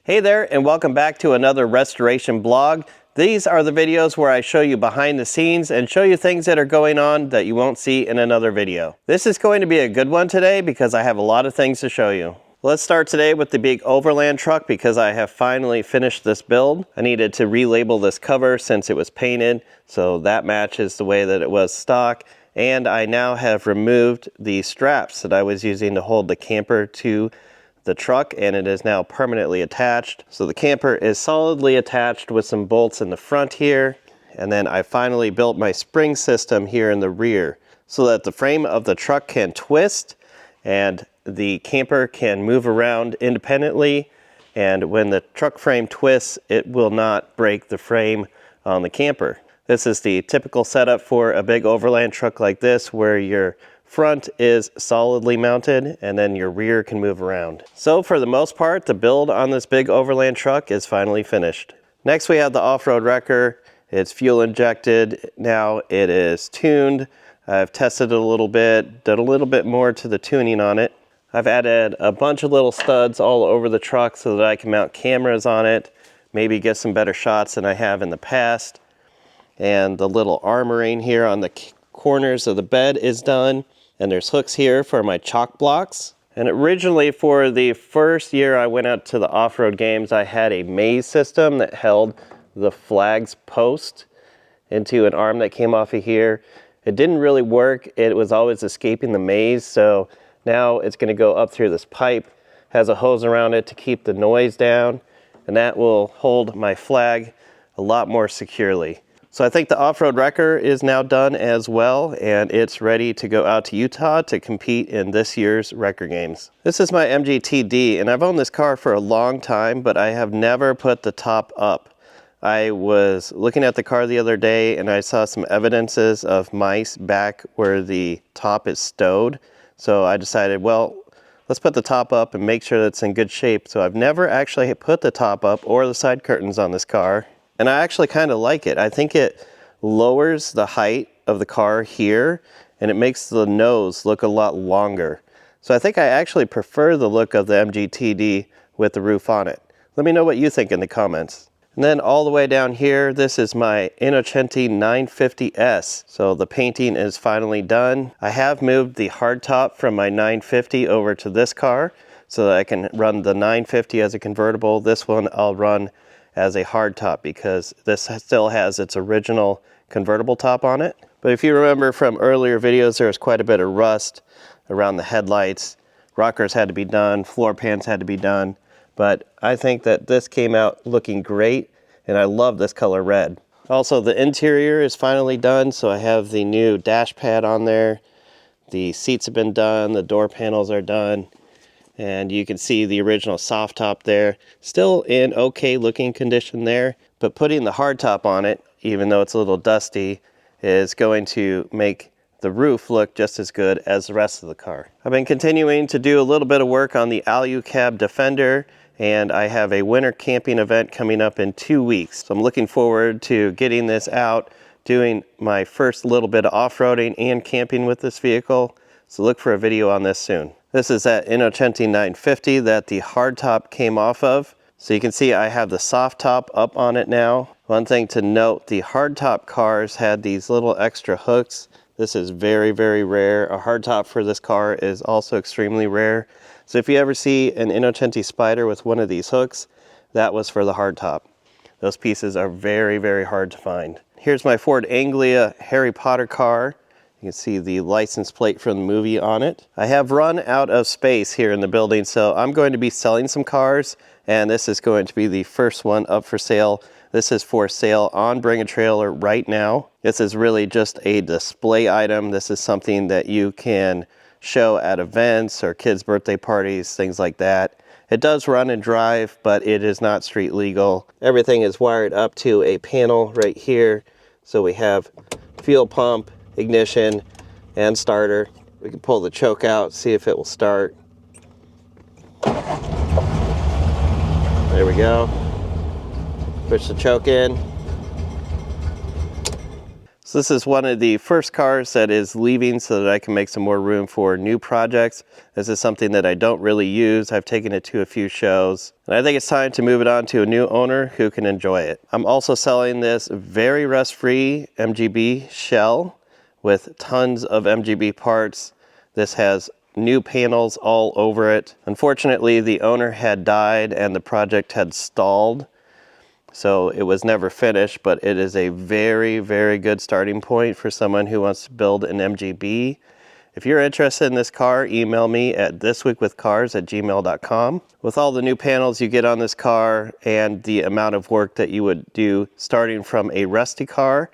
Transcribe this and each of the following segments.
Hey there, and welcome back to another restoration blog. These are the videos where I show you behind the scenes and show you things that are going on that you won't see in another video. This is going to be a good one today because I have a lot of things to show you. Let's start today with the big Overland truck because I have finally finished this build. I needed to relabel this cover since it was painted, so that matches the way that it was stock. And I now have removed the straps that I was using to hold the camper to the truck, and it is now permanently attached. So the camper is solidly attached with some bolts in the front here, and then I finally built my spring system here in the rear so that the frame of the truck can twist and the camper can move around independently, and when the truck frame twists, it will not break the frame on the camper. This is the typical setup for a big overland truck like this, where your front is solidly mounted and then your rear can move around. So for the most part, the build on this big overland truck is finally finished. Next we have the off-road wrecker. It's fuel injected. Now it is tuned. I've tested it a little bit, did a little bit more to the tuning on it. I've added a bunch of little studs all over the truck so that I can mount cameras on it, maybe get some better shots than I have in the past. And the little armoring here on the corners of the bed is done. And there's hooks here for my chalk blocks. And originally for the first year I went out to the off-road games, I had a maze system that held the flag's post into an arm that came off of here. It didn't really work. It was always escaping the maze. So now it's going to go up through this pipe, has a hose around it to keep the noise down, and that will hold my flag a lot more securely. So I think the off-road wrecker is now done as well, and it's ready to go out to Utah to compete in this year's wrecker games. This is my MGTD, and I've owned this car for a long time, but I have never put the top up. I was looking at the car the other day and I saw some evidences of mice back where the top is stowed. So I decided, well, let's put the top up and make sure that it's in good shape. So I've never actually put the top up or the side curtains on this car. And I actually kind of like it. I think it lowers the height of the car here and it makes the nose look a lot longer. So I think I actually prefer the look of the MGTD with the roof on it. Let me know what you think in the comments. And then all the way down here, this is my Innocenti 950 S. So the painting is finally done. I have moved the hardtop from my 950 over to this car so that I can run the 950 as a convertible. This one I'll run as a hardtop because this still has its original convertible top on it. But if you remember from earlier videos, there was quite a bit of rust around the headlights. Rockers had to be done, floor pans had to be done. But I think that this came out looking great, and I love this color red. Also, the interior is finally done, so I have the new dash pad on there. The seats have been done, the door panels are done. And you can see the original soft top there. Still in okay looking condition there, but putting the hard top on it, even though it's a little dusty, is going to make the roof look just as good as the rest of the car. I've been continuing to do a little bit of work on the AluCab Defender, and I have a winter camping event coming up in 2 weeks. So I'm looking forward to getting this out, doing my first little bit of off-roading and camping with this vehicle. So look for a video on this soon. This is that Innocenti 950 that the hardtop came off of. So you can see I have the soft top up on it now. One thing to note, the hardtop cars had these little extra hooks. This is very, very rare. A hardtop for this car is also extremely rare. So if you ever see an Innocenti Spider with one of these hooks, that was for the hardtop. Those pieces are very, very hard to find. Here's my Ford Anglia Harry Potter car. You can see the license plate from the movie on it. I have run out of space here in the building, so I'm going to be selling some cars, and this is going to be the first one up for sale. This is for sale on Bring a Trailer right now. This is really just a display item. This is something that you can show at events or kids' birthday parties, things like that. It does run and drive, but it is not street legal. Everything is wired up to a panel right here. So we have fuel pump, ignition, and starter. We can pull the choke out, see if it will start. There we go. Push the choke in. So this is one of the first cars that is leaving so that I can make some more room for new projects. This is something that I don't really use. I've taken it to a few shows, and I think it's time to move it on to a new owner who can enjoy it. I'm also selling this very rust-free MGB shell with tons of MGB parts. This has new panels all over it. Unfortunately, the owner had died and the project had stalled, so it was never finished, but it is a very, very good starting point for someone who wants to build an MGB. If you're interested in this car, email me at thisweekwithcars@gmail.com. With all the new panels you get on this car and the amount of work that you would do starting from a rusty car,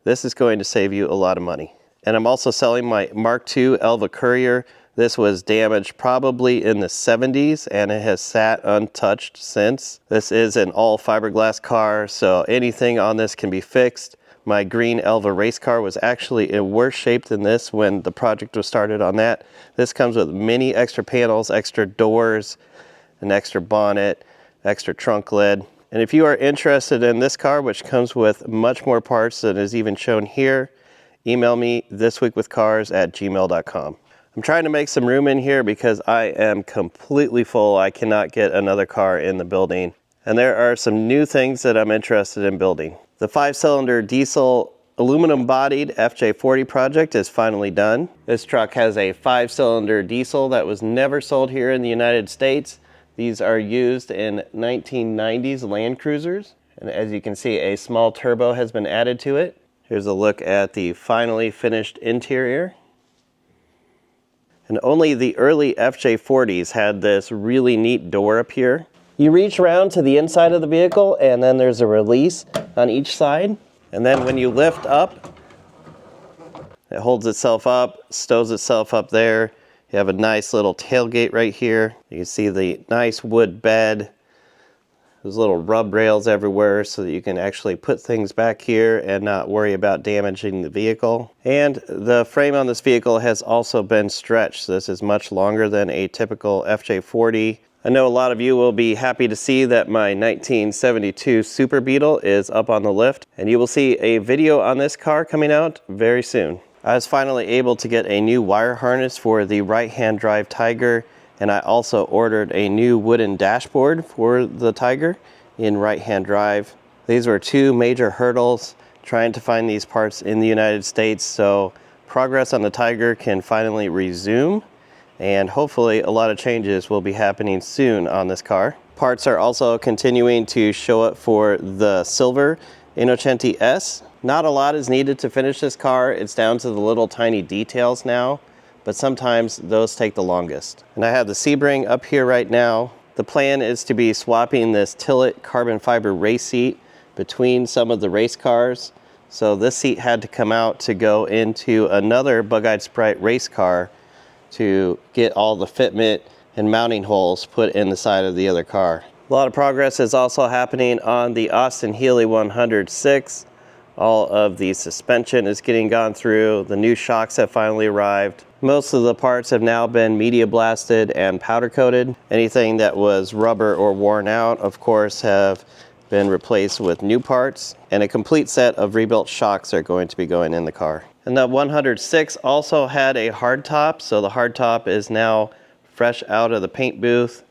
this is going to save you a lot of money. And I'm also selling my Mark II Elva Courier. This was damaged probably in the 70s and it has sat untouched since. This is an all fiberglass car, so anything on this can be fixed. My green Elva Racecar was actually in worse shape than this when the project was started on that. This comes with many extra panels, extra doors, an extra bonnet, extra trunk lid. And if you are interested in this car, which comes with much more parts than is even shown here, email me thisweekwithcars@gmail.com. I'm trying to make some room in here because I am completely full. I cannot get another car in the building. And there are some new things that I'm interested in building. The 5-cylinder diesel aluminum bodied FJ40 project is finally done. This truck has a 5-cylinder diesel that was never sold here in the United States. These are used in 1990s Land Cruisers. And as you can see, a small turbo has been added to it. Here's a look at the finally finished interior. And only the early FJ40s had this really neat door up here. You reach around to the inside of the vehicle and then there's a release on each side. And then when you lift up, it holds itself up, stows itself up there. You have a nice little tailgate right here. You can see the nice wood bed. There's little rub rails everywhere so that you can actually put things back here and not worry about damaging the vehicle. And the frame on this vehicle has also been stretched. This is much longer than a typical FJ40. I know a lot of you will be happy to see that my 1972 Super Beetle is up on the lift, and you will see a video on this car coming out very soon. I was finally able to get a new wire harness for the right-hand drive Tiger, and I also ordered a new wooden dashboard for the Tiger in right-hand drive. These were two major hurdles trying to find these parts in the United States, so progress on the Tiger can finally resume, and hopefully a lot of changes will be happening soon on this car. Parts are also continuing to show up for the silver Innocenti S. Not a lot is needed to finish this car. It's down to the little tiny details now, but sometimes those take the longest. And I have the Sebring up here right now. The plan is to be swapping this Tillet carbon fiber race seat between some of the race cars. So this seat had to come out to go into another bug-eyed Sprite Racecar to get all the fitment and mounting holes put in the side of the other car. A lot of progress is also happening on the Austin Healey 106. All of the suspension is getting gone through. The new shocks have finally arrived. Most of the parts have now been media blasted and powder coated. Anything that was rubber or worn out, of course, have been replaced with new parts. And a complete set of rebuilt shocks are going to be going in the car. And the 106 also had a hard top, so the hard top is now fresh out of the paint booth,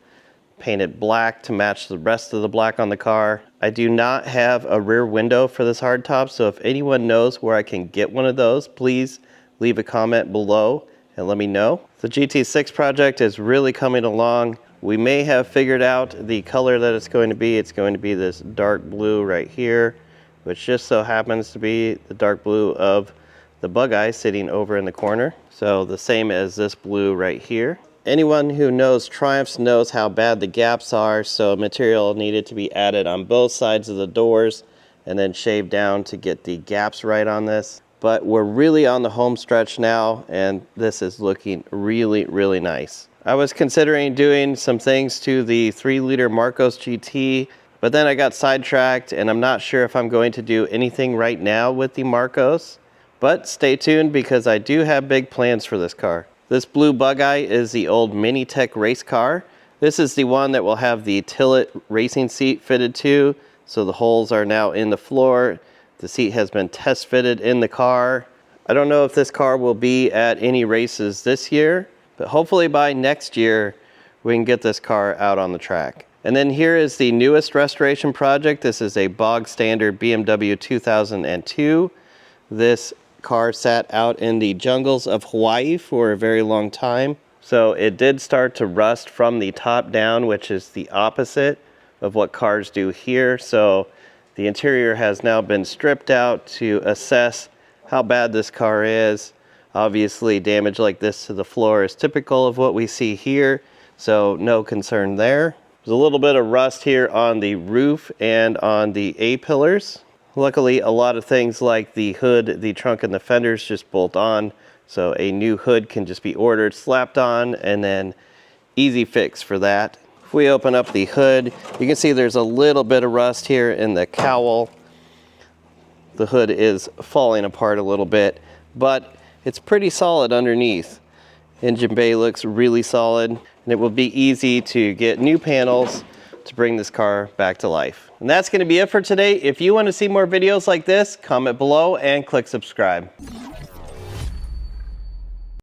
painted black to match the rest of the black on the car. I do not have a rear window for this hardtop, so if anyone knows where I can get one of those, please leave a comment below and let me know. The GT6 project is really coming along. We may have figured out the color that it's going to be. It's going to be this dark blue right here, which just so happens to be the dark blue of the bug-eye sitting over in the corner. So the same as this blue right here. Anyone who knows Triumphs knows how bad the gaps are, so material needed to be added on both sides of the doors and then shaved down to get the gaps right on this. But we're really on the home stretch now, and this is looking really, really nice. I was considering doing some things to the 3-liter Marcos GT, but then I got sidetracked, and I'm not sure if I'm going to do anything right now with the Marcos. But stay tuned because I do have big plans for this car. This blue bug-eye is the old Minitech race car. This is the one that will have the Tillet racing seat fitted to, so the holes are now in the floor. The seat has been test fitted in the car. I don't know if this car will be at any races this year, but hopefully by next year we can get this car out on the track. And then here is the newest restoration project. This is a bog standard BMW 2002. This car sat out in the jungles of Hawaii for a very long time. So it did start to rust from the top down, which is the opposite of what cars do here. So the interior has now been stripped out to assess how bad this car is. Obviously, damage like this to the floor is typical of what we see here, so no concern there. There's a little bit of rust here on the roof and on the A-pillars. Luckily, a lot of things like the hood, the trunk, and the fenders just bolt on, so a new hood can just be ordered, slapped on, and then easy fix for that. If we open up the hood, you can see there's a little bit of rust here in the cowl. The hood is falling apart a little bit, but it's pretty solid underneath. Engine bay looks really solid, and it will be easy to get new panels to bring this car back to life. And that's going to be it for today. If you want to see more videos like this, comment below and click subscribe.